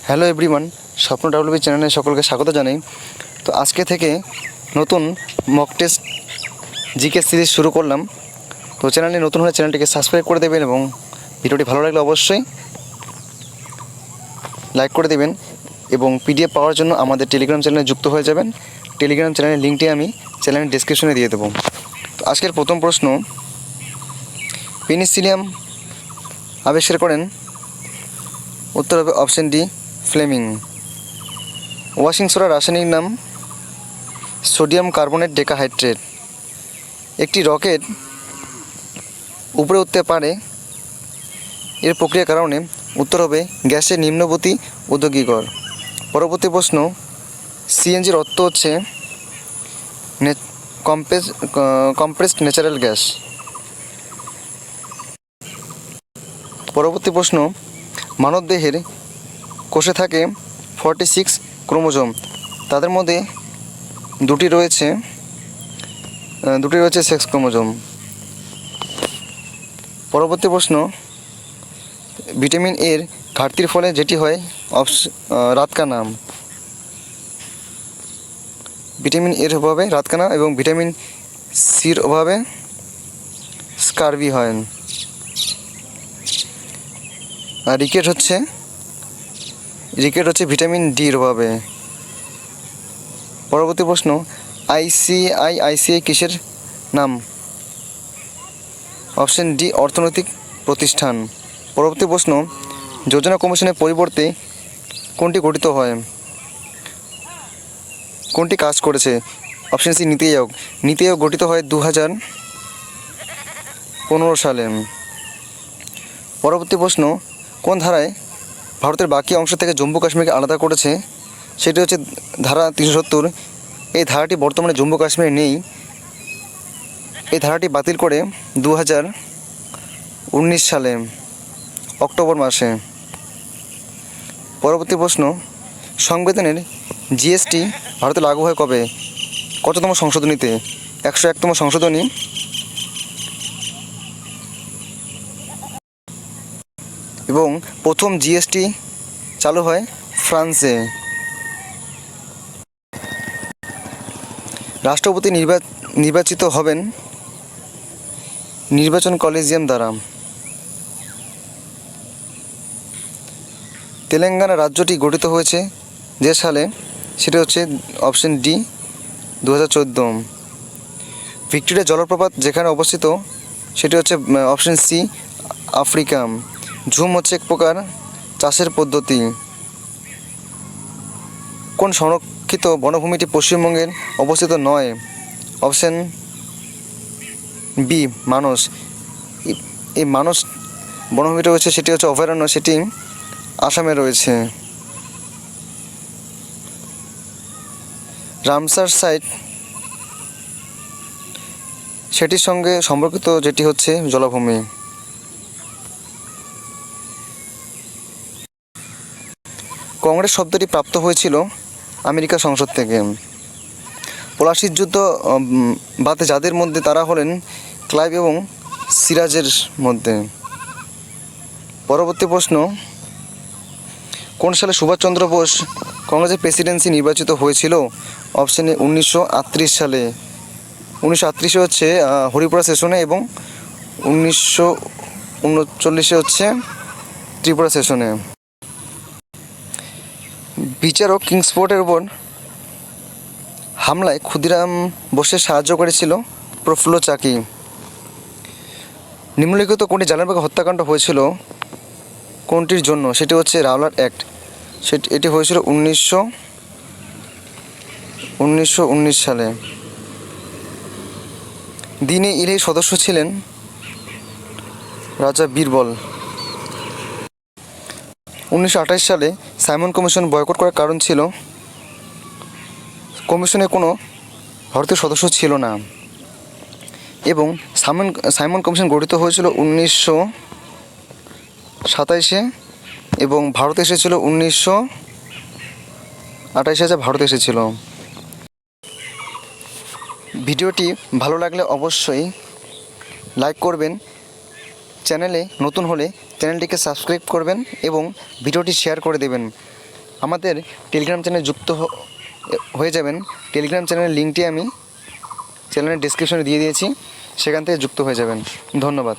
Hello everyone, স্বপ্ন WB চ্যানেলে সকলকে স্বাগত জানাই। তো আজকে থেকে নতুন মক টেস্ট জিকে সিরিজ শুরু করলাম। তো চ্যানেলে নতুন হলে চ্যানেলটিকে সাবস্ক্রাইব করে দেবেন এবং ভিডিওটি ভালো লাগলে অবশ্যই লাইক করে দেবেন এবং পিডিএফ পাওয়ার জন্য আমাদের টেলিগ্রাম চ্যানেলে যুক্ত হয়ে যাবেন। টেলিগ্রাম চ্যানেলের লিঙ্কটি আমি চ্যানেলের ডেসক্রিপশনে দিয়ে দেবো। তো আজকের প্রথম প্রশ্ন, পেনিসিলিয়াম আবিষ্কার করেন? উত্তর হবে অপশন ডি, ফ্লেমিং। ওয়াশিং সোডার রাসায়নিক নাম সোডিয়াম কার্বনেট ডেকাহাইড্রেট। একটি রকেট উপরে উঠতে পারে এর প্রক্রিয়ার কারণে? উত্তর হবে গ্যাসের নিম্নবর্তী উদ্যোগীকর। পরবর্তী প্রশ্ন, সিএনজির অর্থ হচ্ছে কম্প্রেসড ন্যাচারাল গ্যাস। পরবর্তী প্রশ্ন, মানবদেহের কোষে থাকে 46 ক্রোমোজোম, তাদের মধ্যে দুটি রয়েছে সেক্স ক্রোমোজোম। পরবর্তী প্রশ্ন, ভিটামিন এর ঘাটতির ফলে যেটি হয় রাতকানা। ভিটামিন এর অভাবে রাতকানা এবং ভিটামিন সির অভাবে স্কারভি হয়। আর রিকেট হচ্ছে ভিটামিন ডির অভাবে। পরবর্তী প্রশ্ন, আইসিআই কিসের নাম? অপশন ডি, অর্থনৈতিক প্রতিষ্ঠান। পরবর্তী প্রশ্ন, যোজনা কমিশনের পরিবর্তে কোনটি গঠিত হয়? কোনটি কাজ করেছে? অপশন সি, নীতি আয়োগ। নীতি আয়োগ গঠিত হয় 2015 সালে। পরবর্তী প্রশ্ন, কোন ধারায় ভারতের বাকি অংশ থেকে জম্মু কাশ্মীরকে আলাদা করেছে? সেটি হচ্ছে ধারা 370। এই ধারাটি বর্তমানে জম্মু কাশ্মীরে নেই। এই ধারাটি বাতিল করে 2019 সালে অক্টোবর মাসে। পরবর্তী প্রশ্ন, সংবিধানের জিএসটি ভারতে লাগু হয় কবে? কততম সংশোধনীতে? 101তম সংশোধনী। এবং প্রথম জিএসটি চালু হয় ফ্রান্সে। রাষ্ট্রপতি নির্বাচিত হবেন নির্বাচন কলেজিয়াম দ্বারা। তেলেঙ্গানা রাজ্যটি গঠিত হয়েছে যে সালে? সেটা হচ্ছে অপশন ডি, 2014। ভিক্টোরিয়া জলপ্রপাত যেখানে অবস্থিত সেটি হচ্ছে অপশন সি, আফ্রিকা। ঝুম হচ্ছে এক প্রকার চাষের পদ্ধতি। কোন সংরক্ষিত বনভূমিটি পশ্চিমবঙ্গের অবস্থিত নয়? অপশন বি, মানস। এই মানস বনভূমিটা রয়েছে সেটি হচ্ছে অভয়ারণ্য, সেটি আসামে রয়েছে। রামসার সাইট সেটির সঙ্গে সম্পর্কিত যেটি হচ্ছে জলাভূমি। কংগ্রেস শব্দটি প্রাপ্ত হয়েছিল আমেরিকা সংসদ থেকে। পলাশির যুদ্ধ বাদে যাদের মধ্যে তারা হলেন ক্লাইভ এবং সিরাজের মধ্যে। পরবর্তী প্রশ্ন, কোন সালে সুভাষচন্দ্র বোস কংগ্রেসের প্রেসিডেন্সি নির্বাচিত হয়েছিল? অপশানে 1938 সালে। 1938 হচ্ছে হরিপুরা সেশনে এবং 1939 হচ্ছে ত্রিপুরা সেশনে। বিচারক কিংসফোর্টের উপর হামলায় ক্ষুদিরাম বোসের সাহায্য করেছিল প্রফুল্ল চাকি। নিম্নলিখিত কোনটি জালিয়ানবাগ হত্যাকাণ্ড হয়েছিল কোনটির জন্য? সেটি হচ্ছে রাওলাট অ্যাক্ট। এটি হয়েছিল 1919 সালে। দিনে ইলেই সদস্য ছিলেন রাজা বীরবল। 1928 সালে সাইমন কমিশন বয়কট করার কারণ ছিল কমিশনে কোনো ভারতীয় সদস্য ছিল না। এবং সাইমন কমিশন গঠিত হয়েছিল 1927 এবং ভারতে এসেছিল 1928 ভারতে এসেছিল। ভিডিওটি ভালো লাগলে অবশ্যই লাইক করবেন। চ্যানেলে নতুন হলে চ্যানেলটিকে সাবস্ক্রাইব করবেন এবং ভিডিওটি শেয়ার করে দেবেন। আমাদের টেলিগ্রাম চ্যানেলে যুক্ত হয়ে যাবেন। টেলিগ্রাম চ্যানেলের লিঙ্কটি আমি চ্যানেলের ডেসক্রিপশনে দিয়ে দিয়েছি, সেখান থেকে যুক্ত হয়ে যাবেন। ধন্যবাদ।